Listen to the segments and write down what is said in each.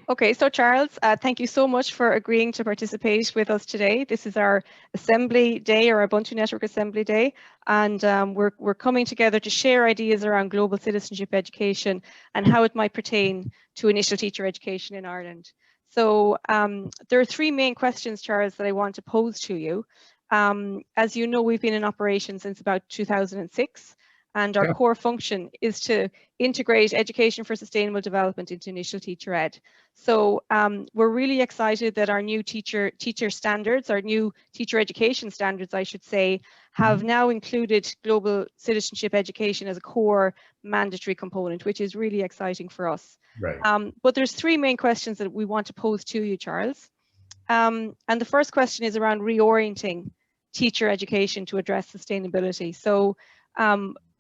Okay, so Charles, thank you so much for agreeing to participate with us today. This is our Assembly Day, or Ubuntu Network Assembly Day, and we're coming together to share ideas around global citizenship education and how it might pertain to initial teacher education in Ireland. So there are three main questions, Charles, that I want to pose to you. As you know, we've been in operation since about 2006. And our Yeah. core function is to integrate education for sustainable development into initial teacher ed. So we're really excited that our new teacher standards, our new teacher education standards, I should say, have now included global citizenship education as a core mandatory component, which is really exciting for us. Right. But there's three main questions that we want to pose to you, Charles. And the first question is around reorienting teacher education to address sustainability. So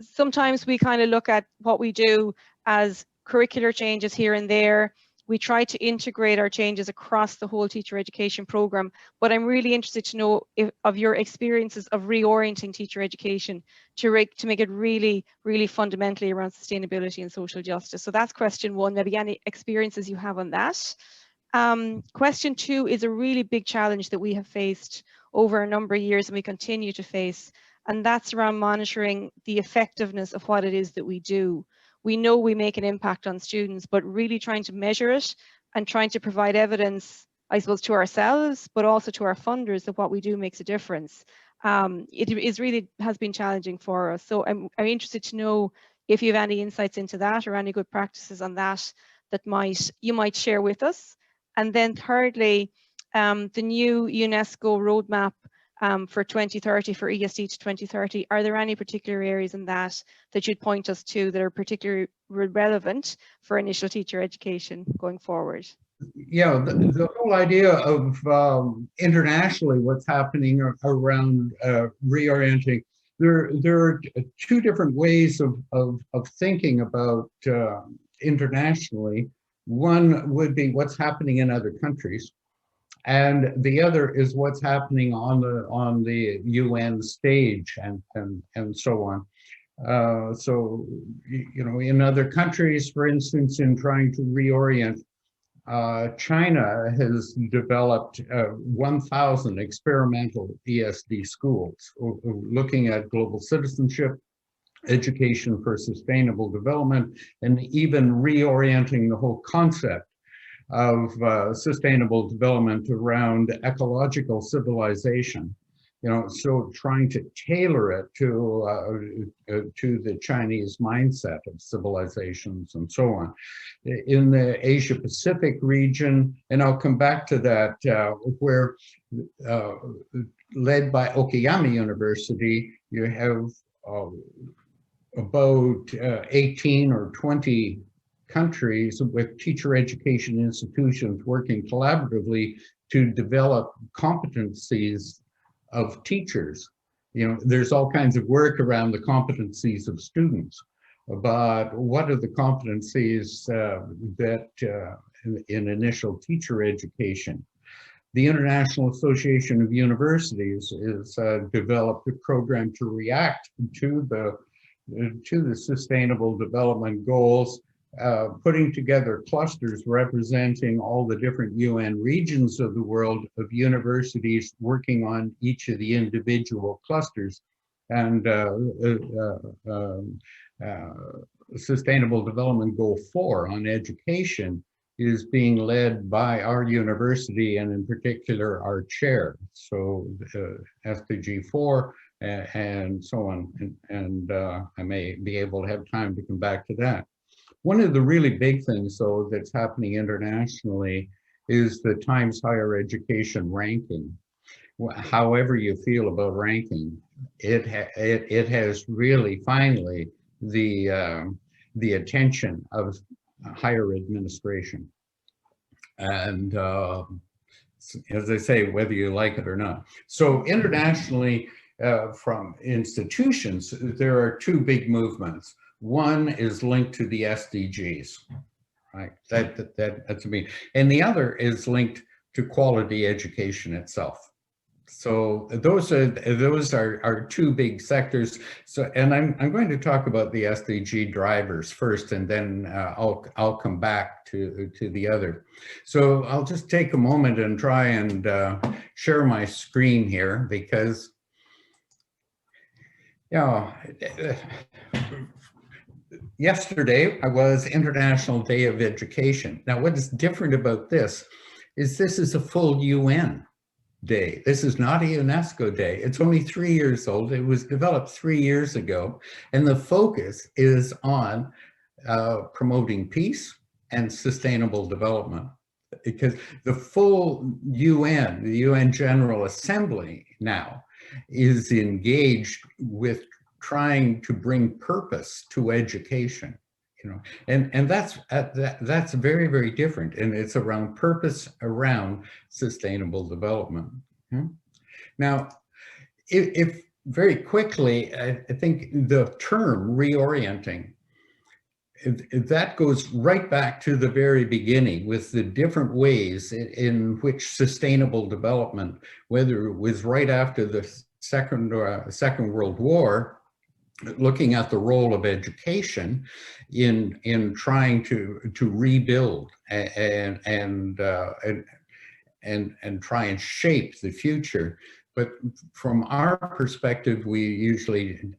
sometimes we kind of look at what we do as curricular changes here and there. We try to integrate our changes across the whole teacher education program, but I'm really interested to know of your experiences of reorienting teacher education to make it really, really fundamentally around sustainability and social justice. So that's question one, maybe any experiences you have on that. Question two is a really big challenge that we have faced over a number of years and we continue to face, and that's around monitoring the effectiveness of what it is that we do. We know we make an impact on students, but really trying to measure it and trying to provide evidence, I suppose, to ourselves, but also to our funders that what we do makes a difference. It really has been challenging for us. So I'm interested to know if you have any insights into that or any good practices on that you might share with us. And then thirdly, the new UNESCO roadmap for 2030, for ESD to 2030, are there any particular areas in that you'd point us to that are particularly relevant for initial teacher education going forward? Yeah, the whole idea of internationally what's happening around reorienting, there are two different ways of thinking about internationally. One would be what's happening in other countries, and the other is what's happening on the UN stage and so on. So, you know, in other countries, for instance, in trying to reorient, China has developed 1,000 experimental ESD schools looking at global citizenship, education for sustainable development, and even reorienting the whole concept of sustainable development around ecological civilization. You know, so trying to tailor it to the Chinese mindset of civilizations and so on. In the Asia Pacific region, and I'll come back to that, where led by Okayama University, you have about 18 or 20 countries with teacher education institutions working collaboratively to develop competencies of teachers. You know, there's all kinds of work around the competencies of students, but what are the competencies that in initial teacher education? The International Association of Universities has developed a program to react to the sustainable development goals, putting together clusters representing all the different UN regions of the world of universities working on each of the individual clusters. And Sustainable Development Goal 4 on education is being led by our university and in particular our chair. So SDG 4 and so on. And I may be able to have time to come back to that. One of the really big things, though, that's happening internationally is the Times Higher Education ranking. However you feel about ranking, it has really finally the attention of higher administration. And as I say, whether you like it or not. So internationally, from institutions, there are two big movements. One is linked to the SDGs, right? That's me. And the other is linked to quality education itself. So those are our two big sectors. So, and I'm going to talk about the SDG drivers first, and then I'll come back to the other. So I'll just take a moment and try and share my screen here, because yesterday was International Day of Education. Now, what is different about this is a full UN day. This is not a UNESCO day. It's only 3 years old. It was developed 3 years ago. And the focus is on promoting peace and sustainable development. Because the full UN, the UN General Assembly now, is engaged with trying to bring purpose to education. You know, and that's very, very different, and it's around purpose, around sustainable development. Now, if very quickly, I think the term reorienting, that goes right back to the very beginning with the different ways in which sustainable development, whether it was right after the Second World War, looking at the role of education in trying to rebuild and try and shape the future. But from our perspective, we usually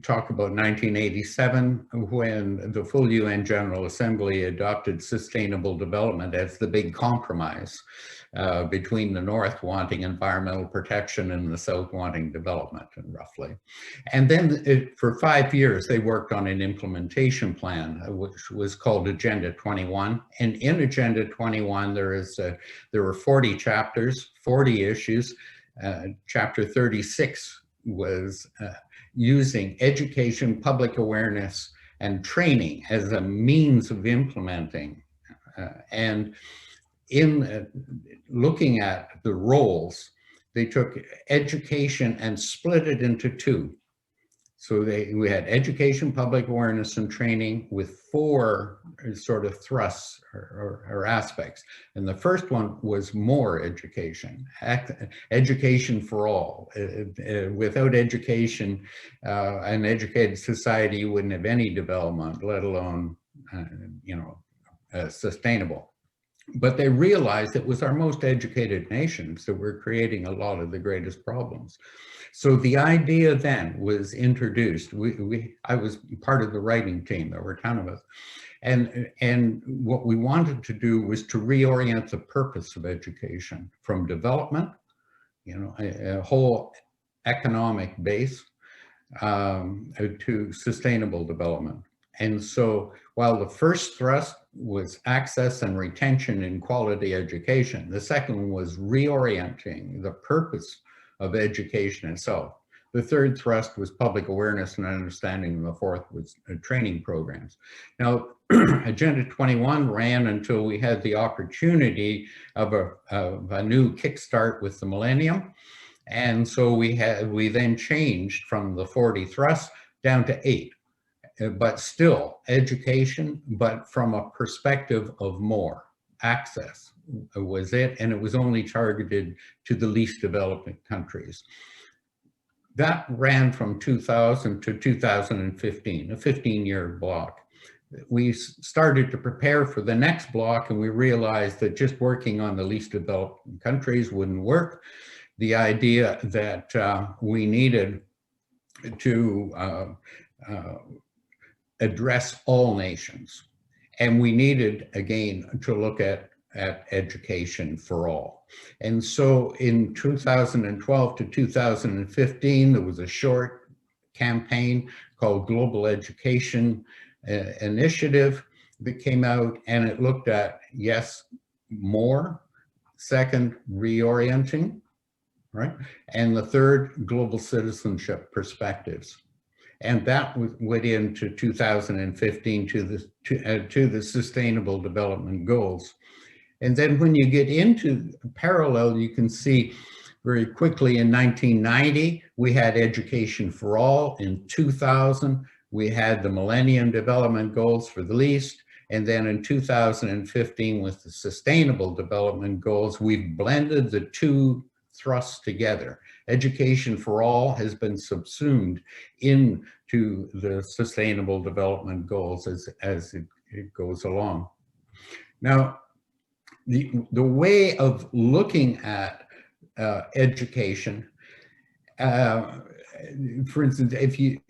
talk about 1987, when the full UN General Assembly adopted sustainable development as the big compromise between the North wanting environmental protection and the South wanting development, roughly. And then for 5 years, they worked on an implementation plan, which was called Agenda 21. And in Agenda 21, there were 40 chapters, 40 issues. Chapter 36 was using education, public awareness, and training as a means of implementing. And in looking at the roles, they took education and split it into two. So we had education, public awareness, and training with 4 sort of thrusts or aspects. And the first one was more education, education for all. Without education, an educated society wouldn't have any development, let alone, sustainable. But they realized it was our most educated nations that were creating a lot of the greatest problems. So the idea then was introduced. I was part of the writing team. There were a ton of us. And what we wanted to do was to reorient the purpose of education from development, a whole economic base, to sustainable development. And so while the first thrust was access and retention in quality education, the second one was reorienting the purpose of education itself. The third thrust was public awareness and understanding, and the fourth was training programs. Now, Agenda 21 ran until we had the opportunity of a new kickstart with the millennium. And so we then changed from the 40 thrusts down to 8. But still education, but from a perspective of more access was it, and it was only targeted to the least developed countries. That ran from 2000 to 2015, a 15-year block. We started to prepare for the next block, and we realized that just working on the least developed countries wouldn't work. The idea that we needed to address all nations. And we needed, again, to look at education for all. And so in 2012 to 2015, there was a short campaign called Global Education Initiative that came out, and it looked at, yes, more, second, reorienting, right? And the third, global citizenship perspectives. And that went into 2015 to the Sustainable Development Goals. And then when you get into parallel, you can see very quickly in 1990, we had education for all. In 2000, we had the Millennium Development Goals for the least. And then in 2015, with the Sustainable Development Goals, we've blended the two thrusts together. Education for all has been subsumed into the Sustainable Development Goals as it goes along. Now, the way of looking at education, for instance, if you,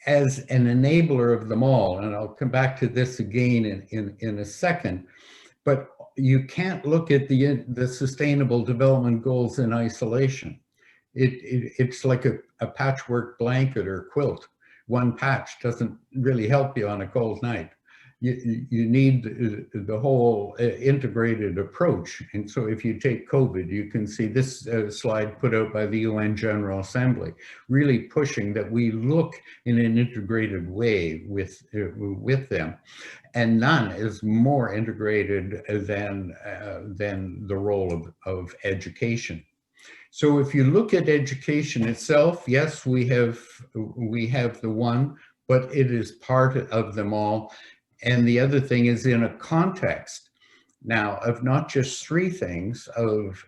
as an enabler of them all, and I'll come back to this again in a second, but you can't look at the Sustainable Development Goals in isolation. It's like a patchwork blanket or quilt. One patch doesn't really help you on a cold night. You need the whole integrated approach. And so if you take COVID, you can see this slide put out by the UN General Assembly, really pushing that we look in an integrated way with them. And none is more integrated than the role of education. So if you look at education itself, yes, we have the one, but it is part of them all. And the other thing is in a context now of not just three things of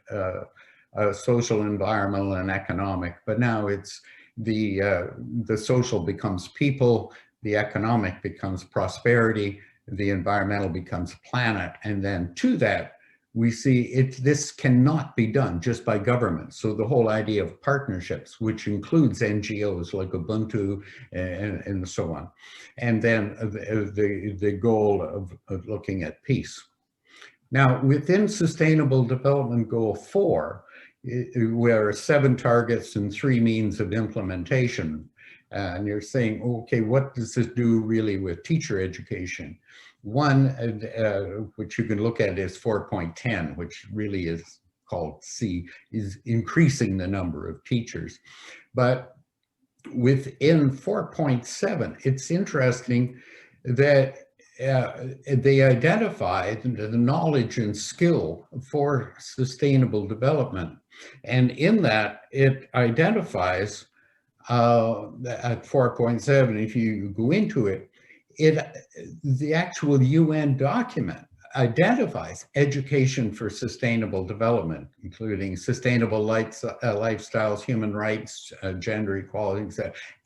social, environmental, and economic, but now it's the social becomes people, the economic becomes prosperity, the environmental becomes planet, and then to that we see this cannot be done just by government. So the whole idea of partnerships, which includes NGOs like Ubuntu and so on. And then the goal of looking at peace. Now, within Sustainable Development Goal 4, where 7 targets and 3 means of implementation, and you're saying, okay, what does this do really with teacher education? One, which you can look at is 4.10, which really is called C, is increasing the number of teachers. But within 4.7, it's interesting that they identify the knowledge and skill for sustainable development. And in that, it identifies at 4.7, if you go into it, the actual UN document identifies education for sustainable development, including sustainable lifestyles, human rights, gender equality,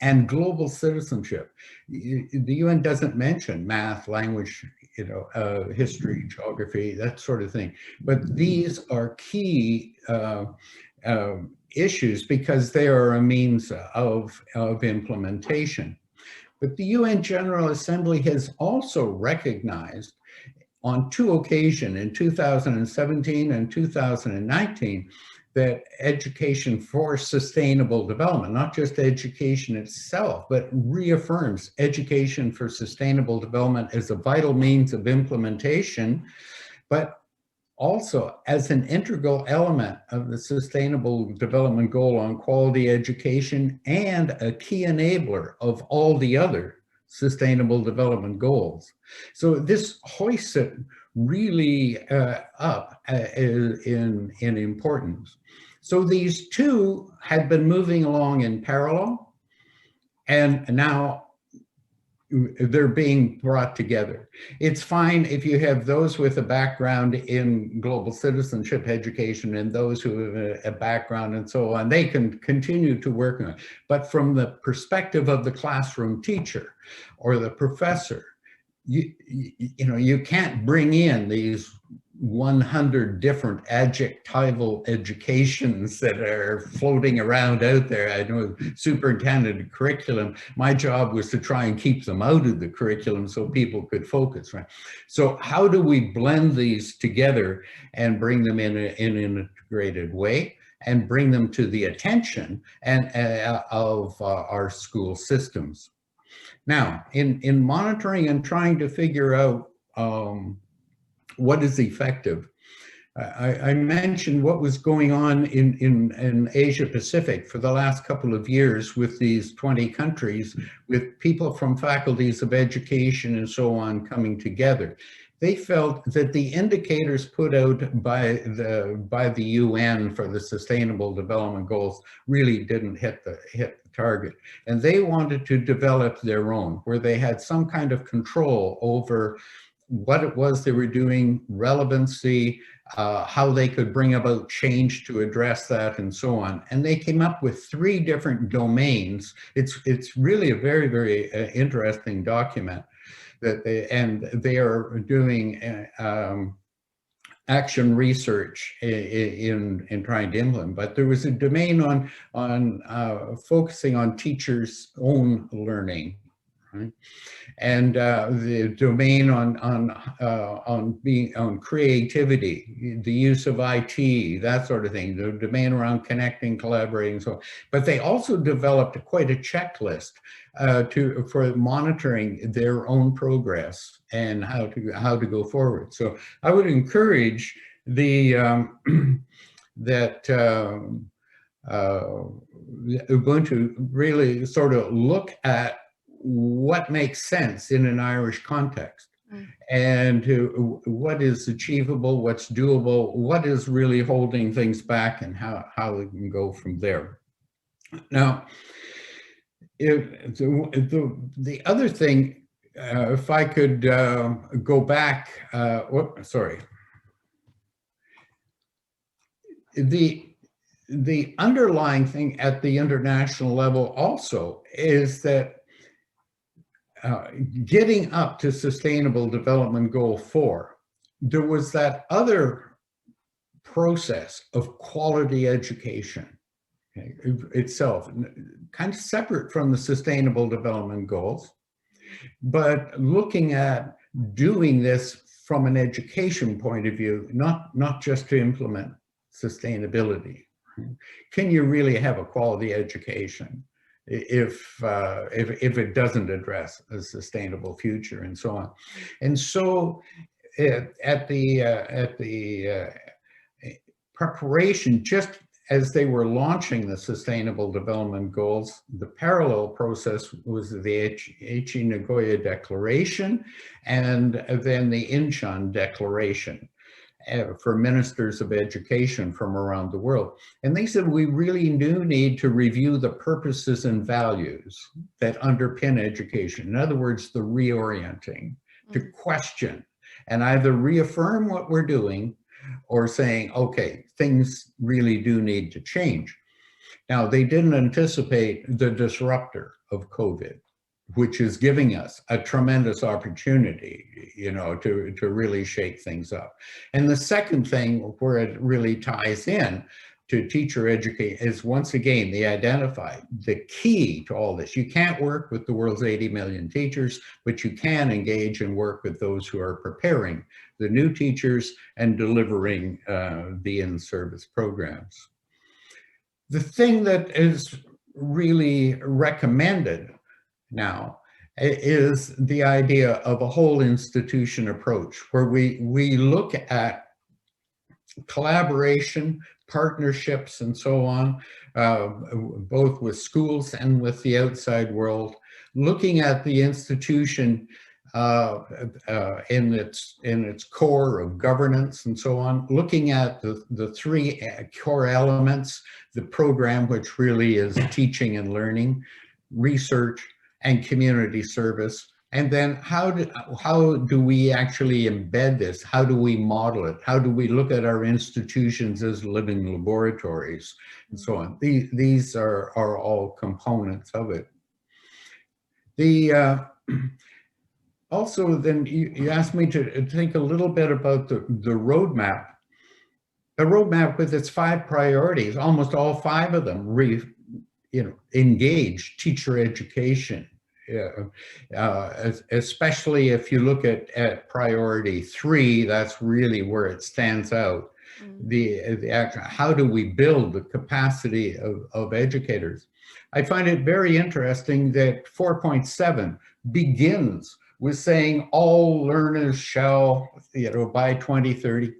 and global citizenship. The UN doesn't mention math, language, history, geography, that sort of thing. But these are key issues because they are a means of implementation. But the UN General Assembly has also recognized on 2 occasions, in 2017 and 2019, that education for sustainable development, not just education itself, but reaffirms education for sustainable development as a vital means of implementation, but also as an integral element of the Sustainable Development Goal on quality education and a key enabler of all the other Sustainable Development Goals. So this hoists it really up in importance. So these two had been moving along in parallel, and now they're being brought together. It's fine if you have those with a background in global citizenship education and those who have a background and so on, they can continue to work on it. But from the perspective of the classroom teacher or the professor, you can't bring in these 100 different adjectival educations that are floating around out there. I know superintendent of curriculum, my job was to try and keep them out of the curriculum so people could focus, right? So how do we blend these together and bring them in an integrated way and bring them to the attention of our school systems? Now, in monitoring and trying to figure out what is effective, I mentioned what was going on in Asia Pacific for the last couple of years with these 20 countries, with people from faculties of education and so on coming together. They felt that the indicators put out by the UN for the Sustainable Development Goals really didn't hit the target. And they wanted to develop their own, where they had some kind of control over what it was they were doing, relevancy, how they could bring about change to address that, and so on. And they came up with 3 different domains. It's really a very, very interesting document that they are doing action research in trying to implement. But there was a domain on focusing on teachers' own learning, right? And the domain on creativity, the use of IT, that sort of thing. The domain around connecting, collaborating, so on. But they also developed quite a checklist for monitoring their own progress and how to go forward. So I would encourage the that Ubuntu really sort of look at what makes sense in an Irish context, and what is achievable, what's doable, what is really holding things back, and how we can go from there. Now, the other thing, if I could go back, sorry. The underlying thing at the international level also is that getting up to Sustainable Development Goal 4, there was that other process of quality education, okay, itself, kind of separate from the Sustainable Development Goals, but looking at doing this from an education point of view, not just to implement sustainability. Can you really have a quality education if it doesn't address a sustainable future, and so on? And so at the preparation, just as they were launching the Sustainable Development Goals, the parallel process was the Aichi Nagoya Declaration, and then the Incheon Declaration for ministers of education from around the world. And they said, we really do need to review the purposes and values that underpin education. In other words, the reorienting, to question and either reaffirm what we're doing or saying, okay, things really do need to change. Now, they didn't anticipate the disruptor of COVID, which is giving us a tremendous opportunity, you know, to really shake things up. And the second thing where it really ties in to teacher education is, once again, they identify the key to all this. You can't work with the world's 80 million teachers, but you can engage and work with those who are preparing the new teachers and delivering the in-service programs. The thing that is really recommended now is the idea of a whole institution approach, where we look at collaboration, partnerships, and so on, both with schools and with the outside world, looking at the institution in its core of governance and so on, looking at the 3 core elements, the program, which really is teaching and learning, research, and community service. And then how do we actually embed this? How do we model it? How do we look at our institutions as living laboratories, and so on? These are all components of it. Also, then you asked me to think a little bit about the roadmap. A roadmap with its 5 priorities, almost all 5 of them engage teacher education, especially if you look at priority 3, that's really where it stands out. How do we build the capacity of educators? I find it very interesting that 4.7 begins with saying all learners shall, by 2030,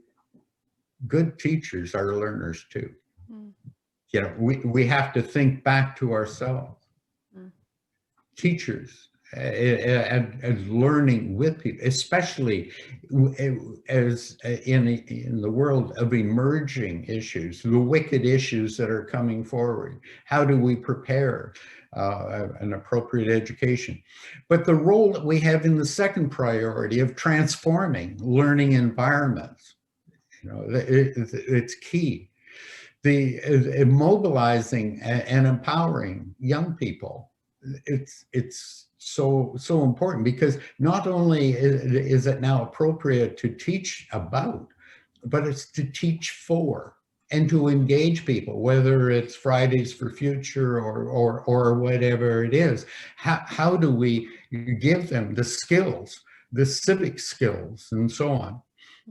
good teachers are learners too. We have to think back to ourselves. Teachers and learning with people, especially as in the world of emerging issues, the wicked issues that are coming forward. How do we prepare? an appropriate education. But the role that we have in the second priority of transforming learning environments, it's key. The mobilizing and empowering young people, it's so important, because not only is it now appropriate to teach about, but it's to teach for and to engage people, whether it's Fridays for Future or whatever it is. How do we give them the skills, the civic skills, and so on?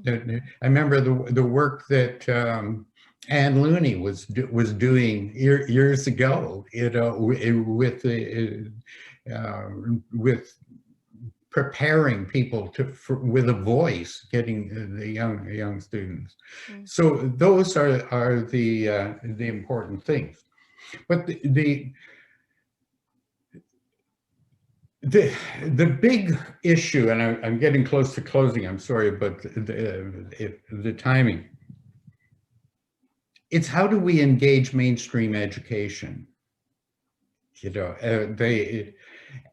I remember the work that Anne Looney was doing years ago, with preparing people with a voice, getting the young students. So those are the important things. But the big issue, and I'm getting close to closing, I'm sorry, but the timing. It's how do we engage mainstream education?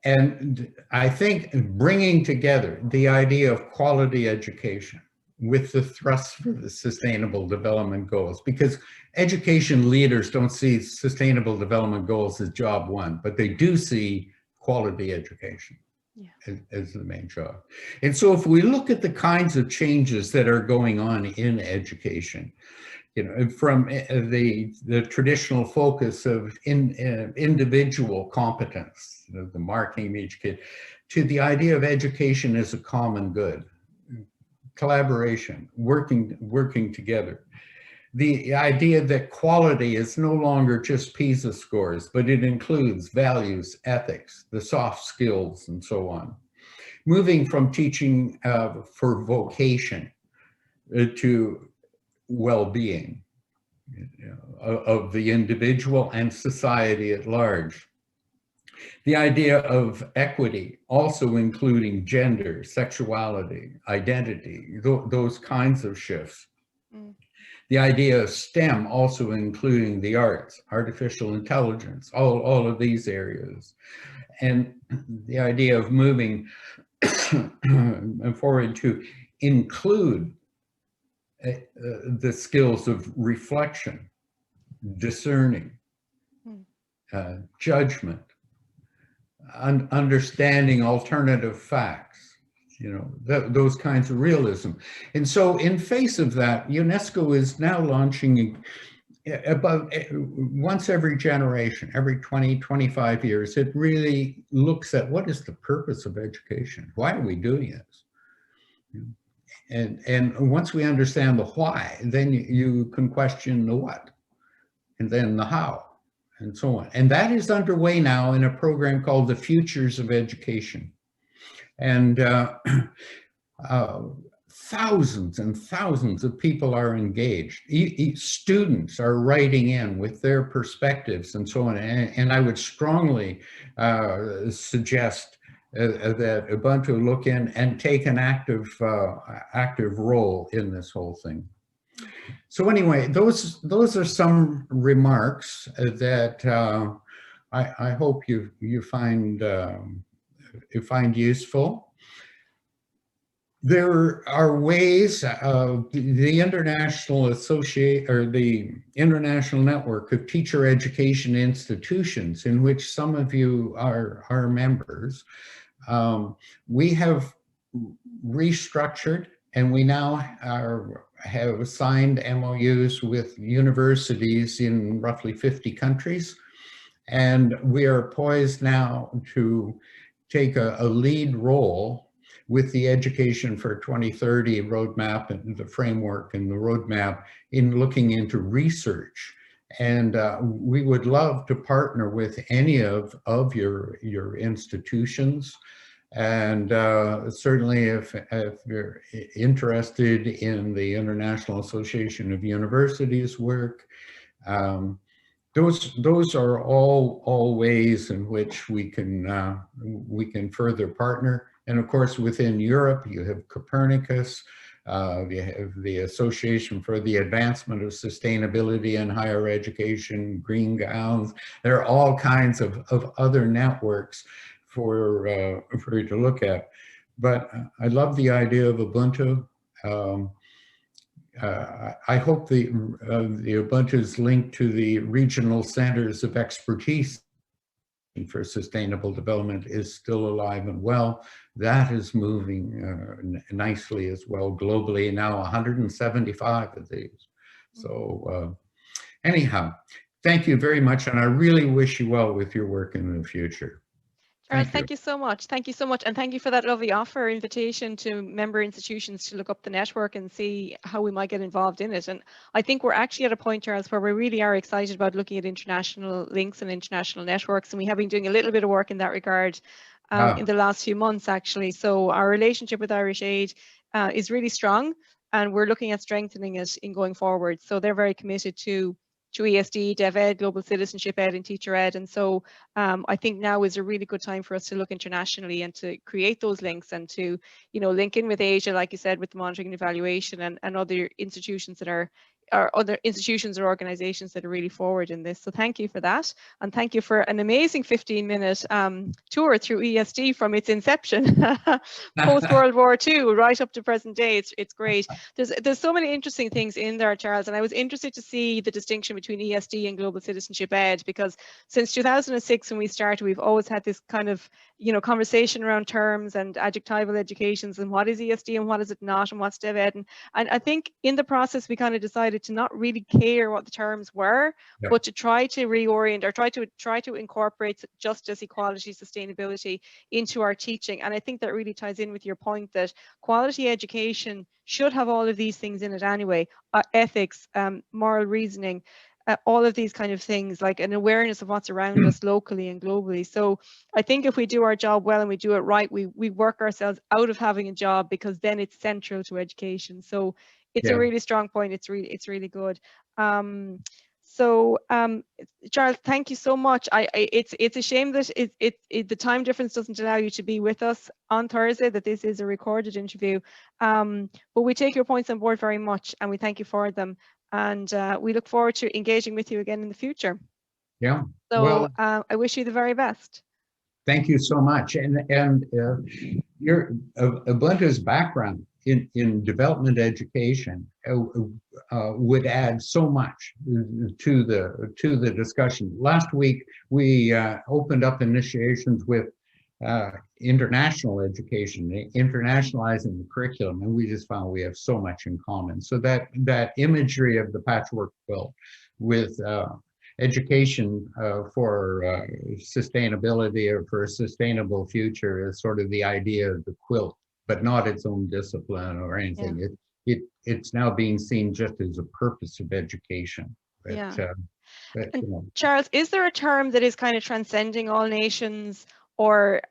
And I think bringing together the idea of quality education with the thrust for the Sustainable Development Goals, because education leaders don't see Sustainable Development Goals as job one, but they do see quality education as the main job. And so if we look at the kinds of changes that are going on in education, from the traditional focus of individual competence, the marking of each kid, to the idea of education as a common good, collaboration, working together. The idea that quality is no longer just PISA scores, but it includes values, ethics, the soft skills, and so on. Moving from teaching for vocation to well-being of the individual and society at large. The idea of equity, also including gender, sexuality, identity, those kinds of shifts. The idea of STEM, also including the arts, artificial intelligence, all of these areas. And the idea of moving forward to include the skills of reflection, discerning, judgment, understanding alternative facts, those kinds of realism. And so in face of that, UNESCO is now launching about once every generation, every 20, 25 years, it really looks at what is the purpose of education? Why are we doing this? And once we understand the why, then you can question the what, and then the how, and so on. And that is underway now in a program called the Futures of Education. And thousands and thousands of people are engaged. Students are writing in with their perspectives and so on. And I would strongly suggest that Ubuntu look in and take an active role in this whole thing. So anyway, those are some remarks that I hope you find useful. There are ways the International the International Network of Teacher Education Institutions, in which some of you are members. We have restructured, and we now have signed MOUs with universities in roughly 50 countries. And we are poised now to take a lead role with the Education for 2030 roadmap and the framework and the roadmap in looking into research. And we would love to partner with any of your institutions. And certainly if you're interested in the International Association of Universities work, those are all ways in which we can further partner. And of course, within Europe, you have Copernicus, the Association for the Advancement of Sustainability in Higher Education, Green Gowns. There are all kinds of other networks for you to look at. But I love the idea of Ubuntu. I hope the Ubuntu is linked to the regional centers of expertise for sustainable development is still alive and well. That is moving nicely as well globally, now 175 of these. So anyhow, thank you very much, and I really wish you well with your work in the future. Charles, thank you so much. Thank you so much. And thank you for that lovely offer, invitation to member institutions to look up the network and see how we might get involved in it. And I think we're actually at a point, Charles, where we really are excited about looking at international links and international networks. And we have been doing a little bit of work in that regard in the last few months, actually. So our relationship with Irish Aid is really strong, and we're looking at strengthening it in going forward. So they're very committed to ESD, Dev Ed, Global Citizenship Ed, and Teacher Ed. And so I think now is a really good time for us to look internationally and to create those links and to, you know, link in with Asia, like you said, with the monitoring and evaluation and other institutions that are other institutions or organizations that are really forward in this. So thank you for that. And thank you for an amazing 15-minute tour through ESD from its inception, post-World War II, right up to present day. It's great. There's so many interesting things in there, Charles, and I was interested to see the distinction between ESD and Global Citizenship Ed, because since 2006 when we started, we've always had this kind of, you know, conversation around terms and adjectival educations and what is ESD and what is it not and what's Dev Ed. And I think in the process we kind of decided to not really care what the terms were, but to try to reorient or try to incorporate justice, equality, sustainability into our teaching. And I think that really ties in with your point that quality education should have all of these things in it anyway, ethics, moral reasoning, all of these kind of things, like an awareness of what's around us locally and globally. So I think if we do our job well and we do it right, we work ourselves out of having a job, because then it's central to education. So it's a really strong point. It's really good. Charles, thank you so much. It's a shame that the time difference doesn't allow you to be with us on Thursday, that this is a recorded interview. But we take your points on board very much, and we thank you for them. And we look forward to engaging with you again in the future. Yeah. So well, I wish you the very best. Thank you so much. And your Ubuntu's background in development education would add so much to the discussion. Last week we opened up initiations with international education, internationalizing the curriculum, and we just found we have so much in common. So that imagery of the patchwork quilt with education for sustainability or for a sustainable future is sort of the idea of the quilt, but not its own discipline or anything. Yeah. It's now being seen just as a purpose of education. But, yeah. But, you know. Charles, is there a term that is kind of transcending all nations, or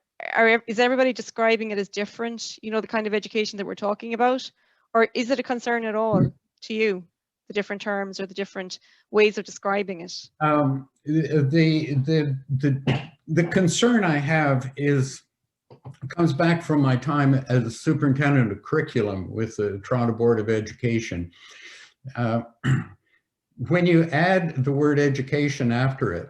is everybody describing it as different, you know, the kind of education that we're talking about? Or is it a concern at all to you, the different terms or the different ways of describing it? The concern I have comes back from my time as a superintendent of curriculum with the Toronto Board of Education. When you add the word education after it,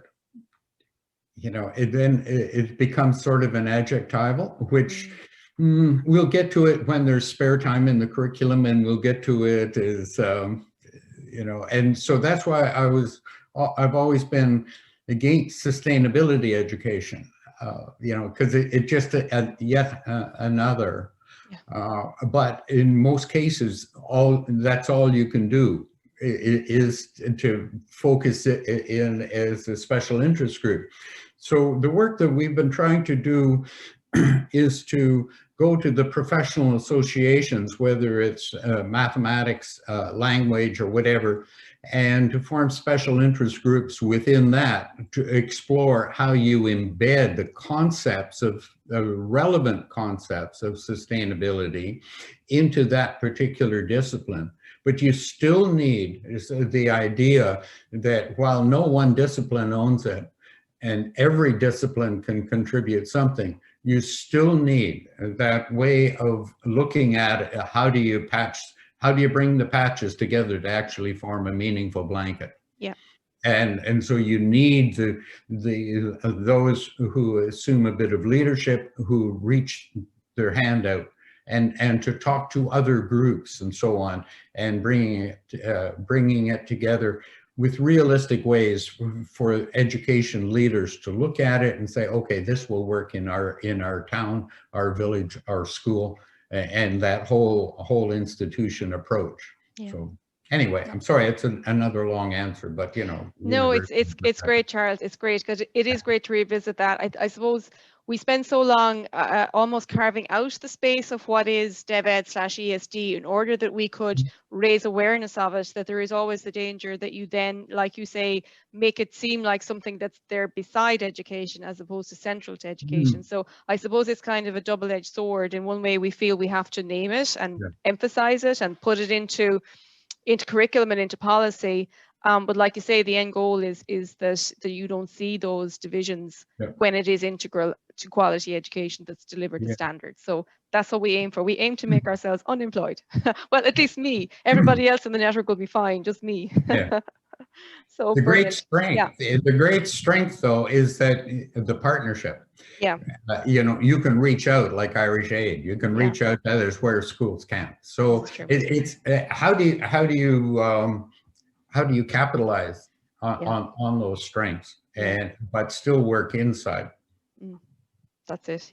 you know, it becomes sort of an adjectival, which we'll get to it when there's spare time in the curriculum, and we'll get to it as, you know, and so that's why I've always been against sustainability education, you know, because it just yet another. Yeah. But in most cases, that's all you can do is to focus it in as a special interest group. So the work that we've been trying to do is to go to the professional associations, whether it's mathematics, language, or whatever, and to form special interest groups within that to explore how you embed the concepts of relevant concepts of sustainability into that particular discipline. But you still need the idea that while no one discipline owns it, and every discipline can contribute something, you still need that way of looking at how do you patch how do you bring the patches together to actually form a meaningful blanket? Yeah. And so you need those who assume a bit of leadership, who reach their hand out and to talk to other groups and so on, and bringing it together with realistic ways for education leaders to look at it and say, okay, this will work in our town, our village, our school, and that whole institution approach. Yeah. So anyway, I'm sorry, it's another long answer, but you know. No, it's great, Charles. It's great because it is great to revisit that. I suppose we spend so long almost carving out the space of what is DevEd/ESD in order that we could raise awareness of it, that there is always the danger that you then, like you say, make it seem like something that's there beside education as opposed to central to education. So I suppose it's kind of a double-edged sword. In one way, we feel we have to name it and emphasize it and put it into curriculum and into policy. But like you say, the end goal is that you don't see those divisions when it is integral to quality education that's delivered to standards. So that's what we aim for. We aim to make ourselves unemployed. Well, at least me. Everybody else in the network will be fine, just me. So the brilliant. great strength though is that the partnership. Yeah. You know, you can reach out like Irish Aid. You can reach out to others where schools can't. So it's how do you capitalize on those strengths but still work inside? That's it.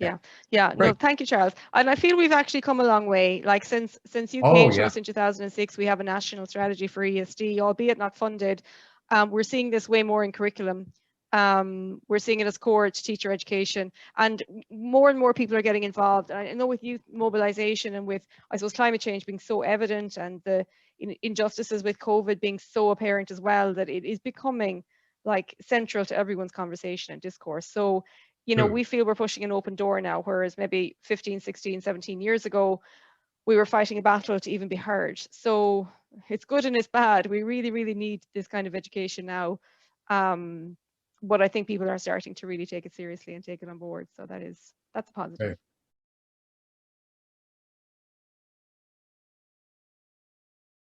Yeah. No, thank you, Charles. And I feel we've actually come a long way. Like since you came to us in 2006, we have a national strategy for ESD, albeit not funded. We're seeing this way more in curriculum. We're seeing it as core to teacher education, and more people are getting involved. I know with youth mobilization and with, I suppose, climate change being so evident and the injustices with COVID being so apparent as well, that it is becoming like central to everyone's conversation and discourse. So, you know, we feel we're pushing an open door now, whereas maybe 15, 16, 17 years ago, we were fighting a battle to even be heard. So it's good and it's bad. We really, really need this kind of education now. But I think people are starting to really take it seriously and take it on board. So that's a positive.